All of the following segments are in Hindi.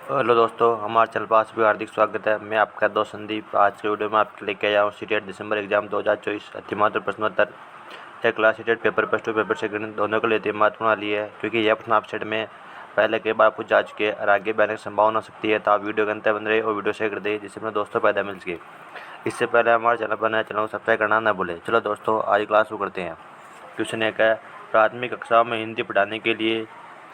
हेलो दोस्तों, हमारे चैनल पर आपका हार्दिक स्वागत है। मैं आपका दोस्त संदीप। आज के वीडियो में आपके लेके आया हूँ सीटेट दिसंबर एग्जाम 2024 अतिमात्र प्रश्नोत्तर है। क्लास सीटेट पेपर फर्स्ट और पेपर सेकंड दोनों के लिए अति महत्वपूर्ण वाली है, क्योंकि यह प्रश्न आप सेट में पहले कई बार पूछ जा चुके और आगे बढ़ने की संभावना हो सकती है। तो आप वीडियो के अंत बन रहे और वीडियो शेयर कर दें, जिससे अपने दोस्तों फायदा मिल सके। इससे पहले हमारे चैनल पर नए चैनल को सब्सक्राइब करना न भूलें। चलो दोस्तों, आज क्लास शुरू करते हैं। क्वेश्चन एक है, प्राथमिक कक्षाओं में हिंदी पढ़ाने के लिए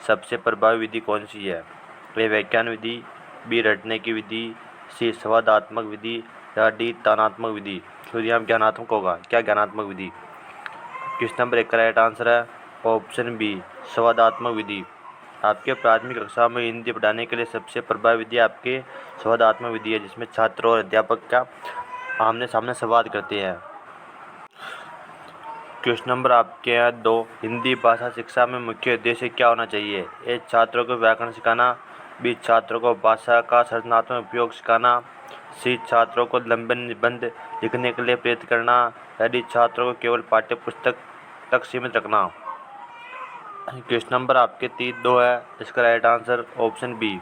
सबसे प्रभावी विधि कौन सी है? ए व्याख्यान विधि, बी रटने की विधि, सी संवादात्मक विधि या डी तानात्मक विधि। तो यहाँ ज्ञानात्मक होगा। क्या ज्ञानात्मक विधि? क्वेश्चन नंबर एक का राइट आंसर है ऑप्शन बी संवादात्मक विधि। आपके प्राथमिक कक्षा में हिंदी पढ़ाने के लिए सबसे प्रभावी विधि आपके संवादात्मक विधि है, जिसमें छात्र और अध्यापक का आमने सामने संवाद करते हैं। क्वेश्चन नंबर आपके यहाँ 2, हिंदी भाषा शिक्षा में मुख्य उद्देश्य क्या होना चाहिए? ए छात्रों को व्याकरण सिखाना, बी छात्रों को भाषा का सृजनात्मक उपयोग सिखाना, सी छात्रों को लंबे निबंध लिखने के लिए प्रेरित करना, या डी छात्रों को केवल पाठ्य पुस्तक तक सीमित रखना। क्वेश्चन नंबर आपके 3-2 है। इसका राइट आंसर ऑप्शन बी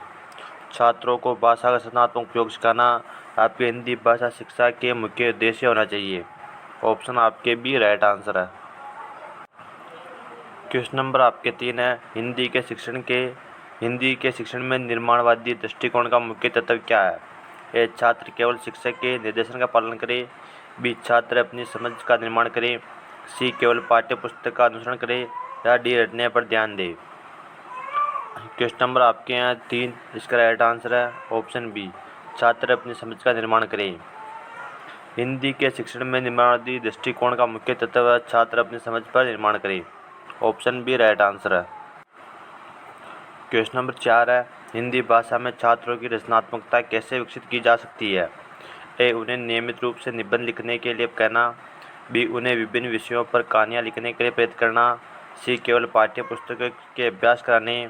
छात्रों को भाषा का सृजनात्मक उपयोग सिखाना आपके हिंदी भाषा शिक्षा के मुख्य उद्देश्य होना चाहिए। ऑप्शन आपके बी राइट आंसर है। क्वेश्चन नंबर आपके 3 है, हिंदी के शिक्षण में निर्माणवादी दृष्टिकोण का मुख्य तत्व क्या है? ए छात्र केवल शिक्षक के निर्देशन का पालन करे, बी छात्र अपनी समझ का निर्माण करे, सी केवल पाठ्य पुस्तक का अनुसरण करे, या डी रटने पर ध्यान दे। क्वेश्चन नंबर आपके यहाँ 3, इसका राइट आंसर है ऑप्शन बी छात्र अपनी समझ का निर्माण करें। हिंदी के शिक्षण में निर्माणवादी दृष्टिकोण का मुख्य तत्व है छात्र अपनी समझ पर निर्माण करें। ऑप्शन बी राइट आंसर है। क्वेश्चन नंबर 4 है, हिंदी भाषा में छात्रों की रचनात्मकता कैसे विकसित की जा सकती है? ए उन्हें नियमित रूप से निबंध लिखने के लिए कहना, बी उन्हें विभिन्न विषयों पर कहानियाँ लिखने के लिए प्रेरित करना, सी केवल पाठ्य पुस्तकों के अभ्यास कराने,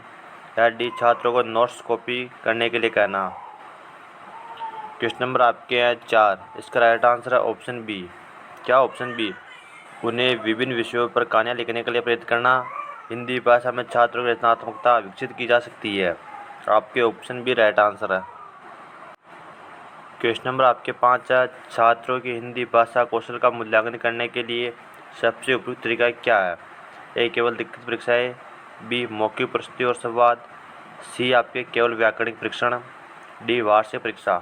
या डी छात्रों को नोट्स कॉपी करने के लिए कहना। क्वेश्चन नंबर आपके हैं 4, इसका राइट आंसर है ऑप्शन बी। क्या ऑप्शन बी उन्हें विभिन्न विषयों पर कहानियाँ लिखने के लिए प्रेरित करना। हिंदी भाषा में छात्रों की रचनात्मकता विकसित की जा सकती है। आपके ऑप्शन बी राइट आंसर है। क्वेश्चन नंबर आपके 5 है, छात्रों की हिंदी भाषा कौशल का मूल्यांकन करने के लिए सबसे उपयुक्त तरीका क्या है? ए केवल लिखित परीक्षाएँ, बी मौखिक प्रस्तुति और संवाद, सी आपके केवल व्याकरणिक परीक्षण, डी वार्षिक परीक्षा।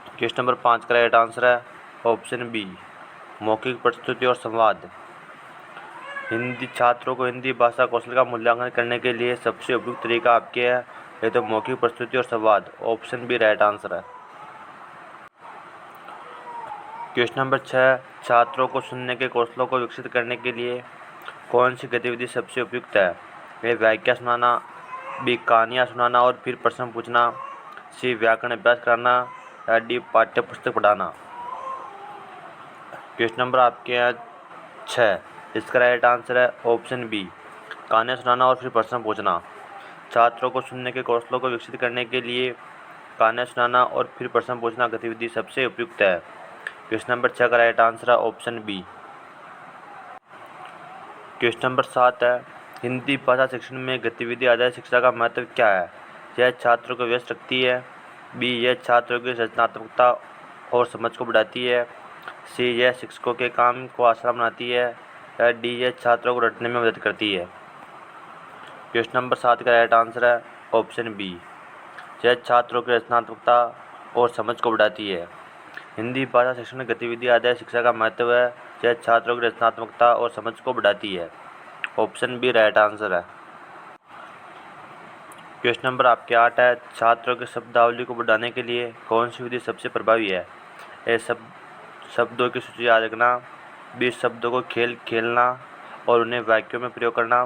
क्वेश्चन नंबर 5 का राइट आंसर है ऑप्शन बी मौखिक प्रस्तुति और संवाद। हिंदी छात्रों को हिंदी भाषा कौशल का मूल्यांकन करने के लिए सबसे उपयुक्त तरीका आपके है ये तो मौखिक प्रस्तुति और संवाद। ऑप्शन बी राइट आंसर है। क्वेश्चन नंबर 6, छात्रों को सुनने के कौशलों को विकसित करने के लिए कौन सी गतिविधि सबसे उपयुक्त है? ए वाक्य सुनाना, बी कहानियाँ सुनाना और फिर प्रश्न पूछना, सी व्याकरण अभ्यास कराना, या डी पाठ्य पुस्तक पढ़ाना। क्वेश्चन नंबर आपके यहाँ 6, इसका राइट आंसर है ऑप्शन बी कहानियाँ सुनाना और फिर प्रश्न पूछना। छात्रों को सुनने के कौशलों को विकसित करने के लिए कहानियाँ सुनाना और फिर प्रश्न पूछना गतिविधि सबसे उपयुक्त है। क्वेश्चन नंबर 6 का राइट आंसर है ऑप्शन बी। क्वेश्चन नंबर 7 है, हिंदी भाषा शिक्षण में गतिविधि आधारित शिक्षा का महत्व क्या है? यह छात्रों को व्यस्त रखती है, बी यह छात्रों की रचनात्मकता और समझ को बढ़ाती है, सी यह शिक्षकों के काम को आसान बनाती है, या डी यह छात्रों को रटने में मदद करती है। क्वेश्चन नंबर 7 का राइट आंसर है ऑप्शन बी यह छात्रों की रचनात्मकता और समझ को बढ़ाती है। हिंदी भाषा शिक्षण में गतिविधि आधारित शिक्षा का महत्व है यह छात्रों की रचनात्मकता और समझ को बढ़ाती है। ऑप्शन बी राइट आंसर है। क्वेश्चन नंबर आपके 8 है, छात्रों की शब्दावली को बढ़ाने के लिए कौन सी विधि सबसे प्रभावी है? ए शब्दों की सूची याद रखना, बी शब्दों को खेलना और उन्हें वाक्यों में प्रयोग करना,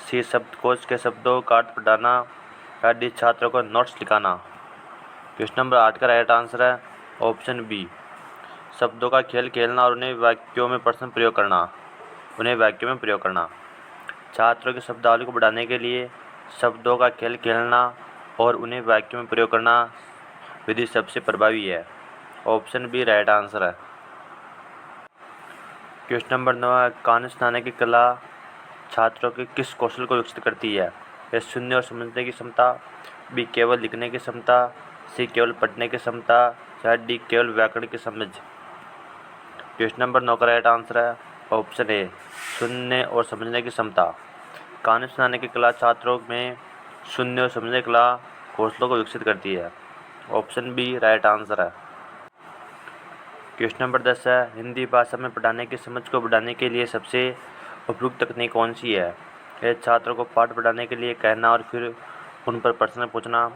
सी शब्दकोश के शब्दों का अर्थ पढ़ाना, या डी छात्रों को नोट्स लिखाना। क्वेश्चन नंबर 8 का राइट आंसर है ऑप्शन बी शब्दों का खेलना और उन्हें वाक्यों में प्रयोग करना। छात्रों की शब्दावली को बढ़ाने के लिए शब्दों का खेलना और उन्हें वाक्यों में प्रयोग करना विधि सबसे प्रभावी है। ऑप्शन बी राइट आंसर है। क्वेश्चन नंबर 9 है, कहानी सुनाने की कला छात्रों के किस कौशल को विकसित करती है? ए सुनने और समझने की क्षमता, बी केवल लिखने की क्षमता, सी केवल पढ़ने की क्षमता, या डी केवल व्याकरण की समझ। क्वेश्चन नंबर 9 का राइट आंसर है ऑप्शन ए, सुनने और समझने की क्षमता। कहानी सुनाने की कला छात्रों में सुनने और समझने की कला कौशलों को विकसित करती है। ऑप्शन बी राइट आंसर है। क्वेश्चन नंबर 10 है, हिंदी भाषा में पढ़ाने की समझ को बढ़ाने के लिए सबसे उपयुक्त तकनीक कौन सी है? ए, छात्रों को पाठ पढ़ाने के लिए कहना और फिर उन पर प्रश्न पूछना।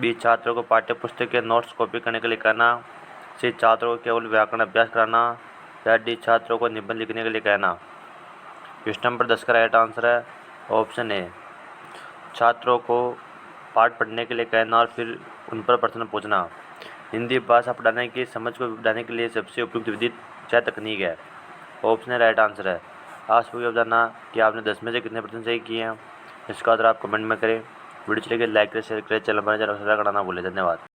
बी, छात्रों को पाठ्य पुस्तक के नोट्स कॉपी करने के लिए कहना। सी, छात्रों को केवल व्याकरण अभ्यास कराना। या डी, छात्रों को निबंध लिखने के लिए कहना। क्वेश्चन नंबर 10 का राइट आंसर है ऑप्शन ए, छात्रों को पाठ पढ़ने के लिए कहना और फिर उन पर प्रश्न पूछना। हिंदी भाषा पढ़ाने की समझ को बढ़ाने के लिए सबसे उपयुक्त विधि या तकनीक है। ऑप्शन ए राइट आंसर है। आज सुबह अब जानना कि आपने 10 में से कितने % सही किए हैं। इसका आंसर आप कमेंट में करें। वीडियो चलेगी लाइक करें, शेयर करें, चैनल पर सब्सक्राइब करना ना भूलें। धन्यवाद।